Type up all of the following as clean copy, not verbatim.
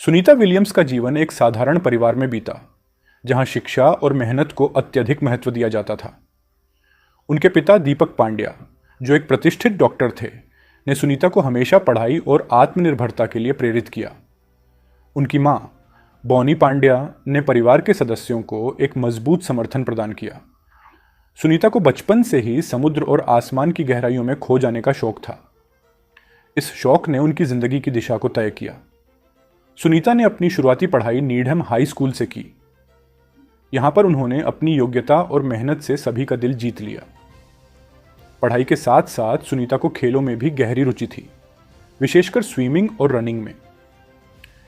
Sunita Williams का जीवन एक साधारण परिवार में बीता, जहां शिक्षा और मेहनत को अत्यधिक महत्व दिया जाता था। उनके पिता दीपक पांड्या, जो एक प्रतिष्ठित डॉक्टर थे, ने सुनीता को हमेशा पढ़ाई और आत्मनिर्भरता के लिए प्रेरित किया। उनकी मां बॉनी पांड्या ने परिवार के सदस्यों को एक मजबूत समर्थन प्रदान किया। सुनीता को बचपन से ही समुद्र और आसमान की गहराइयों में खो जाने का शौक था। इस शौक ने उनकी जिंदगी की दिशा को तय किया। सुनीता ने अपनी शुरुआती पढ़ाई नीडहम हाई स्कूल से की। यहां पर उन्होंने अपनी योग्यता और मेहनत से सभी का दिल जीत लिया। पढ़ाई के साथ साथ सुनीता को खेलों में भी गहरी रुचि थी, विशेषकर स्विमिंग और रनिंग में।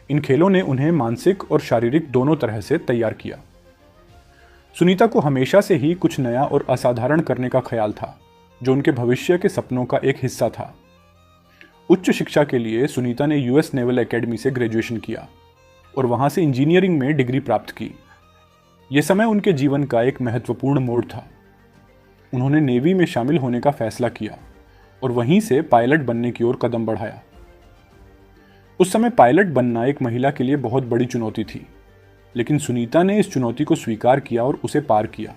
इन खेलों ने उन्हें मानसिक और शारीरिक दोनों तरह से तैयार किया। सुनीता को हमेशा से ही कुछ नया और असाधारण करने का ख्याल था, जो उनके भविष्य के सपनों का एक हिस्सा था। उच्च शिक्षा के लिए सुनीता ने यूएस नेवल एकेडमी से ग्रेजुएशन किया और वहां से इंजीनियरिंग में डिग्री प्राप्त की। यह समय उनके जीवन का एक महत्वपूर्ण मोड़ था। उन्होंने नेवी में शामिल होने का फैसला किया और वहीं से पायलट बनने की ओर कदम बढ़ाया। उस समय पायलट बनना एक महिला के लिए बहुत बड़ी चुनौती थी, लेकिन सुनीता ने इस चुनौती को स्वीकार किया और उसे पार किया।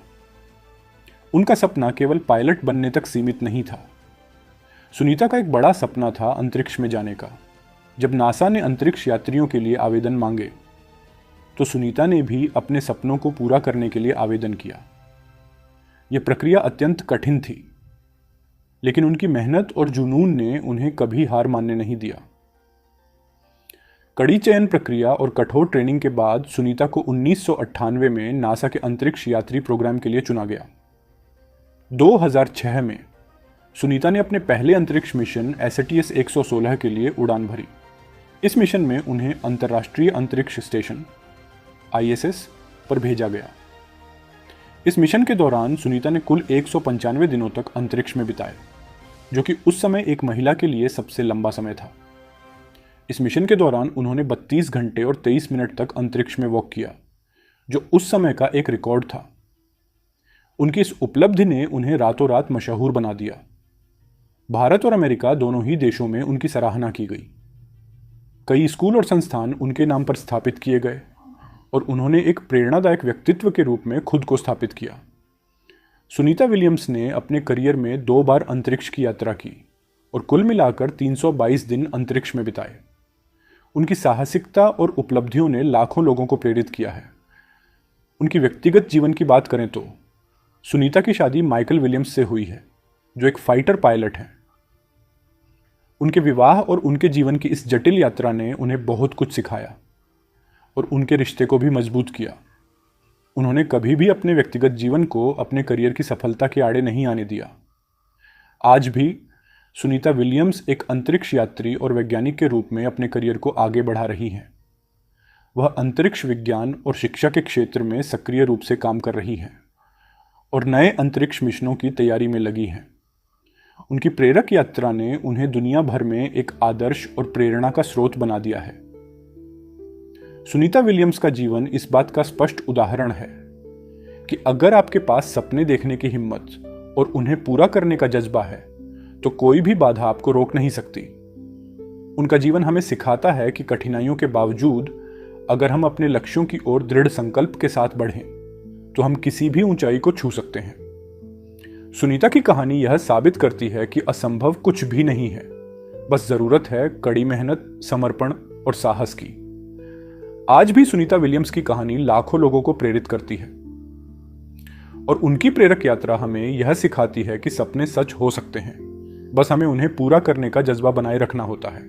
उनका सपना केवल पायलट बनने तक सीमित नहीं था। सुनीता का एक बड़ा सपना था अंतरिक्ष में जाने का। जब नासा ने अंतरिक्ष यात्रियों के लिए आवेदन मांगे, तो सुनीता ने भी अपने सपनों को पूरा करने के लिए आवेदन किया। यह प्रक्रिया अत्यंत कठिन थी, लेकिन उनकी मेहनत और जुनून ने उन्हें कभी हार मानने नहीं दिया। कड़ी चयन प्रक्रिया और कठोर ट्रेनिंग के बाद सुनीता को 1998 में नासा के अंतरिक्ष यात्री प्रोग्राम के लिए चुना गया। 2006 में सुनीता ने अपने पहले अंतरिक्ष मिशन STS 116 के लिए उड़ान भरी। इस मिशन में उन्हें अंतर्राष्ट्रीय अंतरिक्ष स्टेशन ISS पर भेजा गया। इस मिशन के दौरान सुनीता ने कुल 195 दिनों तक अंतरिक्ष में बिताए, जो कि उस समय एक महिला के लिए सबसे लंबा समय था। इस मिशन के दौरान उन्होंने 32 घंटे और 23 मिनट तक अंतरिक्ष में वॉक किया, जो उस समय का एक रिकॉर्ड था। उनकी इस उपलब्धि ने उन्हें रातों रात मशहूर बना दिया। भारत और अमेरिका दोनों ही देशों में उनकी सराहना की गई। कई स्कूल और संस्थान उनके नाम पर स्थापित किए गए और उन्होंने एक प्रेरणादायक व्यक्तित्व के रूप में खुद को स्थापित किया। सुनीता विलियम्स ने अपने करियर में 2 बार अंतरिक्ष की यात्रा की और कुल मिलाकर 322 दिन अंतरिक्ष में बिताए। उनकी साहसिकता और उपलब्धियों ने लाखों लोगों को प्रेरित किया है। उनकी व्यक्तिगत जीवन की बात करें तो सुनीता की शादी माइकल विलियम्स से हुई है, जो एक फाइटर पायलट हैं। उनके विवाह और उनके जीवन की इस जटिल यात्रा ने उन्हें बहुत कुछ सिखाया और उनके रिश्ते को भी मजबूत किया। उन्होंने कभी भी अपने व्यक्तिगत जीवन को अपने करियर की सफलता के आड़े नहीं आने दिया। आज भी सुनीता विलियम्स एक अंतरिक्ष यात्री और वैज्ञानिक के रूप में अपने करियर को आगे बढ़ा रही हैं। वह अंतरिक्ष विज्ञान और शिक्षा के क्षेत्र में सक्रिय रूप से काम कर रही हैं और नए अंतरिक्ष मिशनों की तैयारी में लगी हैं। उनकी प्रेरक यात्रा ने उन्हें दुनिया भर में एक आदर्श और प्रेरणा का स्रोत बना दिया है। सुनीता विलियम्स का जीवन इस बात का स्पष्ट उदाहरण है कि अगर आपके पास सपने देखने की हिम्मत और उन्हें पूरा करने का जज्बा है, तो कोई भी बाधा आपको रोक नहीं सकती। उनका जीवन हमें सिखाता है कि कठिनाइयों के बावजूद अगर हम अपने लक्ष्यों की ओर दृढ़ संकल्प के साथ बढ़ें, तो हम किसी भी ऊंचाई को छू सकते हैं। सुनीता की कहानी यह साबित करती है कि असंभव कुछ भी नहीं है, बस जरूरत है कड़ी मेहनत, समर्पण और साहस की। आज भी सुनीता विलियम्स की कहानी लाखों लोगों को प्रेरित करती है और उनकी प्रेरक यात्रा हमें यह सिखाती है कि सपने सच हो सकते हैं, बस हमें उन्हें पूरा करने का जज्बा बनाए रखना होता है।